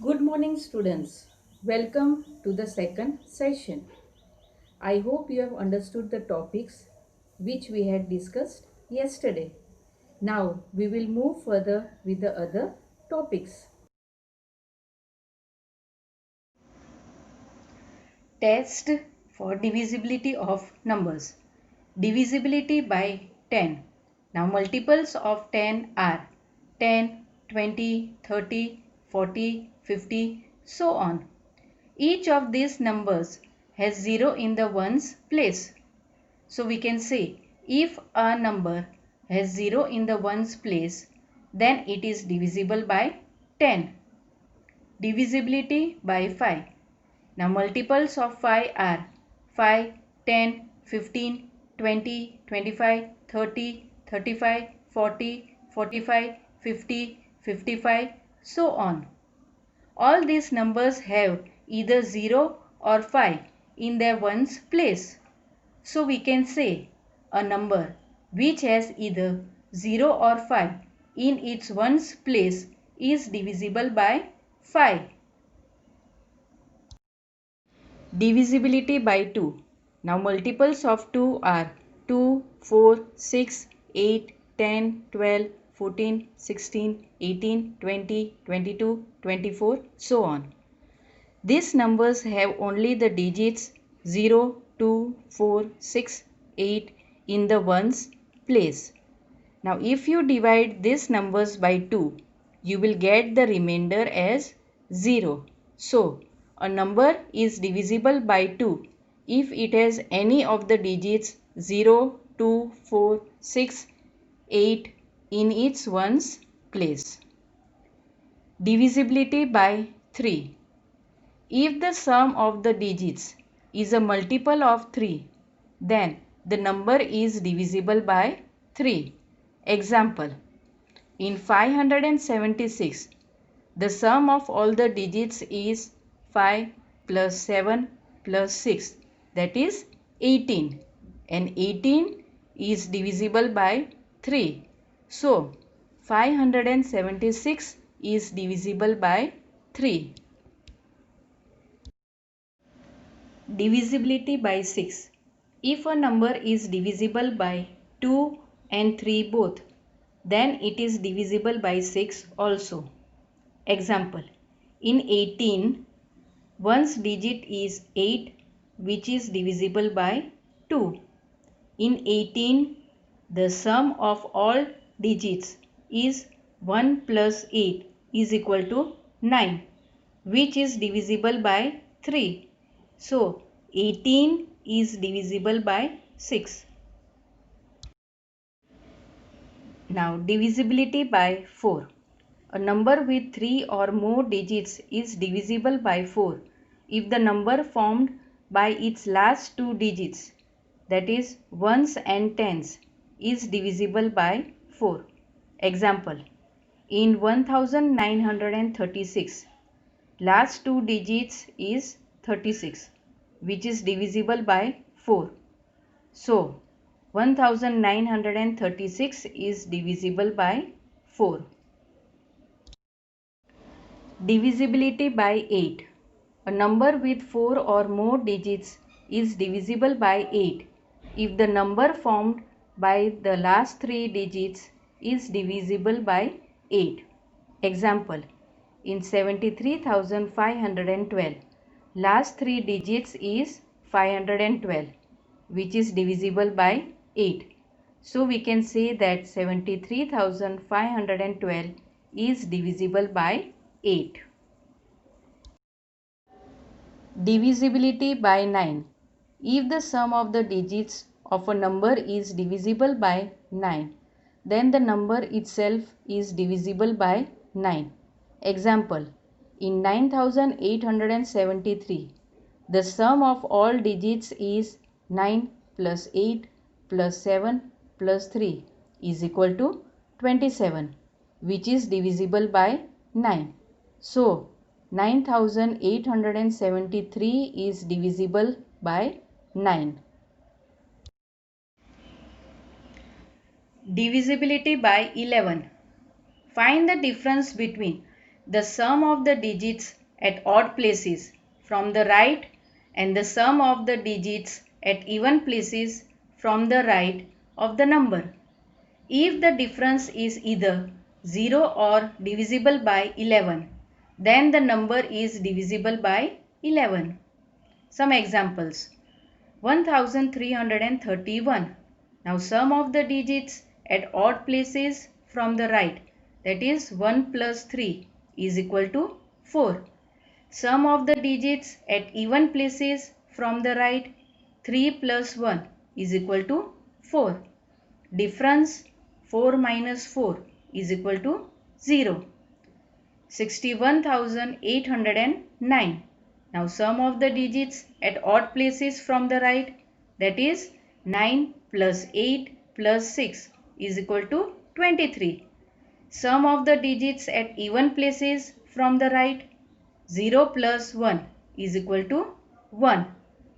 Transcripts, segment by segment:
Good morning, students. Welcome to the second session. I hope you have understood the topics which we had discussed yesterday. Now we will move further with the other topics. Test for divisibility of numbers. Divisibility by 10. Now multiples of 10 are 10, 20, 30, 40, 50, so on. Each of these numbers has 0 in the ones place. So we can say if a number has 0 in the ones place, then it is divisible by 10. Divisibility by 5. Now multiples of 5 are 5, 10, 15, 20, 25, 30, 35, 40, 45, 50, 55, so on. All these numbers have either 0 or 5 in their ones place. So we can say a number which has either 0 or 5 in its ones place is divisible by 5. Divisibility by 2. Now multiples of 2 are 2, 4, 6, 8, 10, 12, 14, 16, 18, 20, 22, 24, so on. These numbers have only the digits 0, 2, 4, 6, 8 in the ones place. Now if you divide these numbers by 2, you will get the remainder as 0. So a number is divisible by 2 if it has any of the digits 0, 2, 4, 6, 8 in its ones place. Divisibility by 3. If the sum of the digits is a multiple of 3, then the number is divisible by 3. Example, in 576, the sum of all the digits is 5 plus 7 plus 6, that is 18, and 18 is divisible by 3. So, 576 is divisible by 3. Divisibility by 6. If a number is divisible by 2 and 3 both, then it is divisible by 6 also. Example, in 18, one's digit is 8, which is divisible by 2. In 18, the sum of all digits is 1 plus 8 is equal to 9, which is divisible by 3. So, 18 is divisible by 6. Now, divisibility by 4. A number with 3 or more digits is divisible by 4 if the number formed by its last two digits, that is ones and tens, is divisible by 4. Example, in 1936, last two digits is 36, which is divisible by 4. So, 1936 is divisible by 4. Divisibility by 8. A number with 4 or more digits is divisible by 8 if the number formed by the last three digits is divisible by 8. Example, in 73,512, last three digits is 512, which is divisible by 8. So we can say that 73,512 is divisible by 8. Divisibility by 9. If the sum of the digits of a number is divisible by 9, then the number itself is divisible by 9. Example, in 9873, the sum of all digits is 9 plus 8 plus 7 plus 3 is equal to 27, which is divisible by 9. So, 9873 is divisible by 9. Divisibility by 11. Find the difference between the sum of the digits at odd places from the right and the sum of the digits at even places from the right of the number. If the difference is either 0 or divisible by 11, then the number is divisible by 11. Some examples. 1331. Now sum of the digits at odd places from the right, that is 1 plus 3 is equal to 4. Sum of the digits at even places from the right, 3 plus 1 is equal to 4. Difference 4 minus 4 is equal to 0. 61,809. Now sum of the digits at odd places from the right, that is 9 plus 8 plus 6 is equal to 23. Sum of the digits at even places from the right, 0 plus 1 is equal to 1.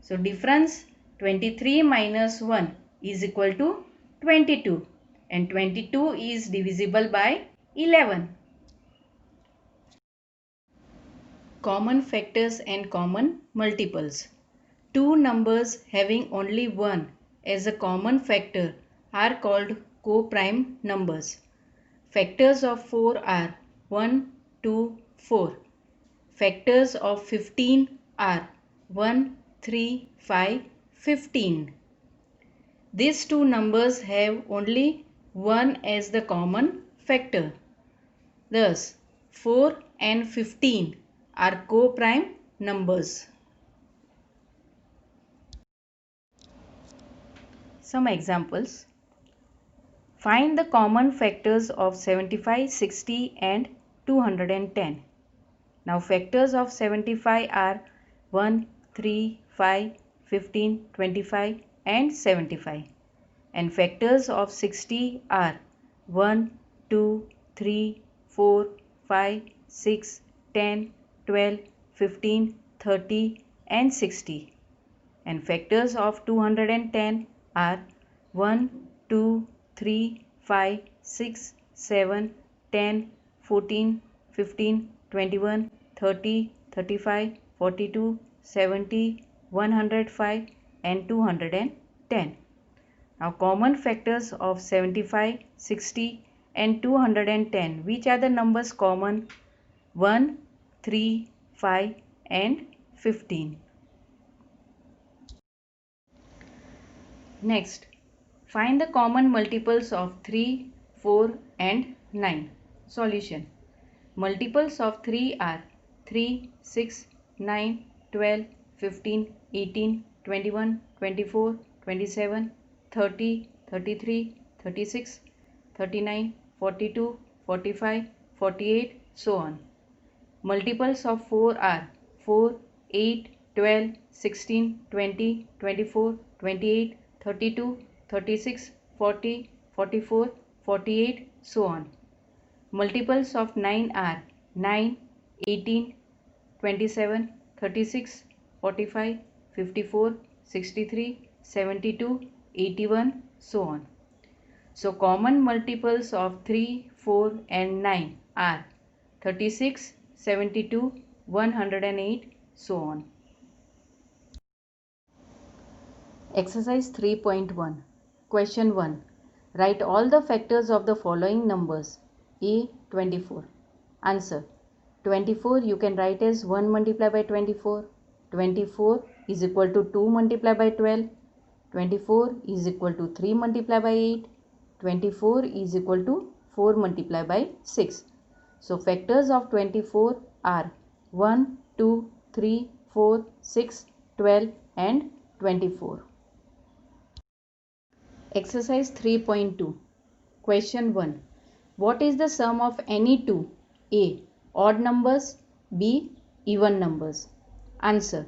So difference 23 minus 1 is equal to 22, and 22 is divisible by 11. Common factors and common multiples. Two numbers having only 1 as a common factor are called co-prime numbers. Factors of 4 are 1, 2, 4. Factors of 15 are 1, 3, 5, 15. These two numbers have only 1 as the common factor. Thus, 4 and 15 are co-prime numbers. Some examples. Find the common factors of 75, 60 and 210. Now factors of 75 are 1, 3, 5, 15, 25 and 75. And factors of 60 are 1, 2, 3, 4, 5, 6, 10, 12, 15, 30 and 60. And factors of 210 are 1, 2, 3, 5, 6, 7, 10, 14, 15, 21, 30, 35, 42, 70, 105 and 210. Now common factors of 75, 60 and 210. Which are the numbers common? 1, 3, 5 and 15. Next, find the common multiples of 3, 4 and 9. Solution. Multiples of 3 are 3, 6, 9, 12, 15, 18, 21, 24, 27, 30, 33, 36, 39, 42, 45, 48, so on. Multiples of 4 are 4, 8, 12, 16, 20, 24, 28, 32, 36, 40, 44, 48, so on. Multiples of 9 are 9, 18, 27, 36, 45, 54, 63, 72, 81, so on. So common multiples of 3, 4 and 9 are 36, 72, 108, so on. Exercise 3.1. Question 1. Write all the factors of the following numbers. A. 24. Answer. 24 you can write as 1 multiplied by 24. 24 is equal to 2 multiplied by 12. 24 is equal to 3 multiplied by 8. 24 is equal to 4 multiplied by 6. So factors of 24 are 1, 2, 3, 4, 6, 12 and 24. Exercise 3.2. Question 1. What is the sum of any two? A. Odd numbers. B. Even numbers. Answer.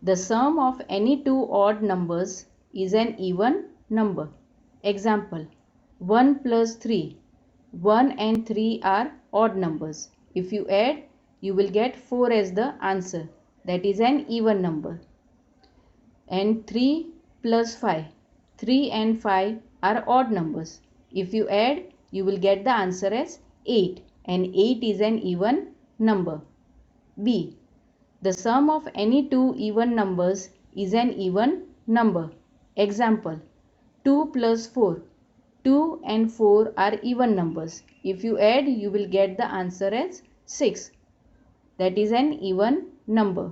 The sum of any two odd numbers is an even number. Example. 1 plus 3. 1 and 3 are odd numbers. If you add, you will get 4 as the answer. That is an even number. And 3 plus 5. 3 and 5 are odd numbers. If you add, you will get the answer as 8. And 8 is an even number. B. The sum of any two even numbers is an even number. Example, 2 plus 4. 2 and 4 are even numbers. If you add, you will get the answer as 6. That is an even number.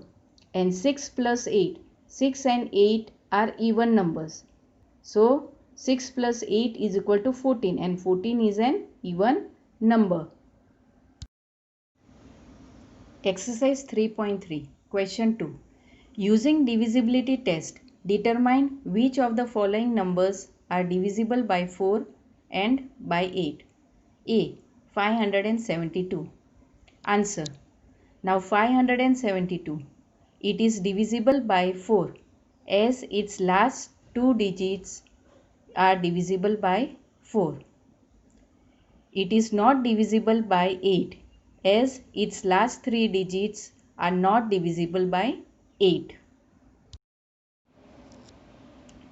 And 6 plus 8. 6 and 8 are even numbers. So 6 plus 8 is equal to 14 and 14 is an even number. Exercise 3.3. Question 2. Using divisibility test, determine which of the following numbers are divisible by 4 and by 8. A. 572. Answer. Now 572. It is divisible by 4 as its last two digits are divisible by 4. It is not divisible by 8 as its last three digits are not divisible by 8.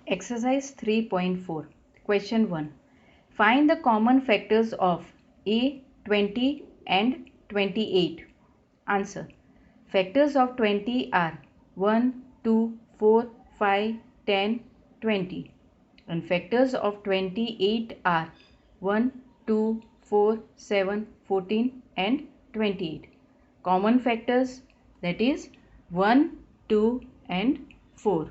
Exercise 3.4. Question 1. Find the common factors of A, 20 and 28. Answer. Factors of 20 are 1, 2, 4, 5, 10, 20. And factors of 28 are 1, 2, 4, 7, 14 and 28. Common factors, that is 1, 2 and 4.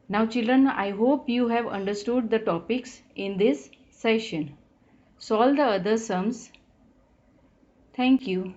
Now children, I hope you have understood the topics in this session. Solve the other sums. Thank you.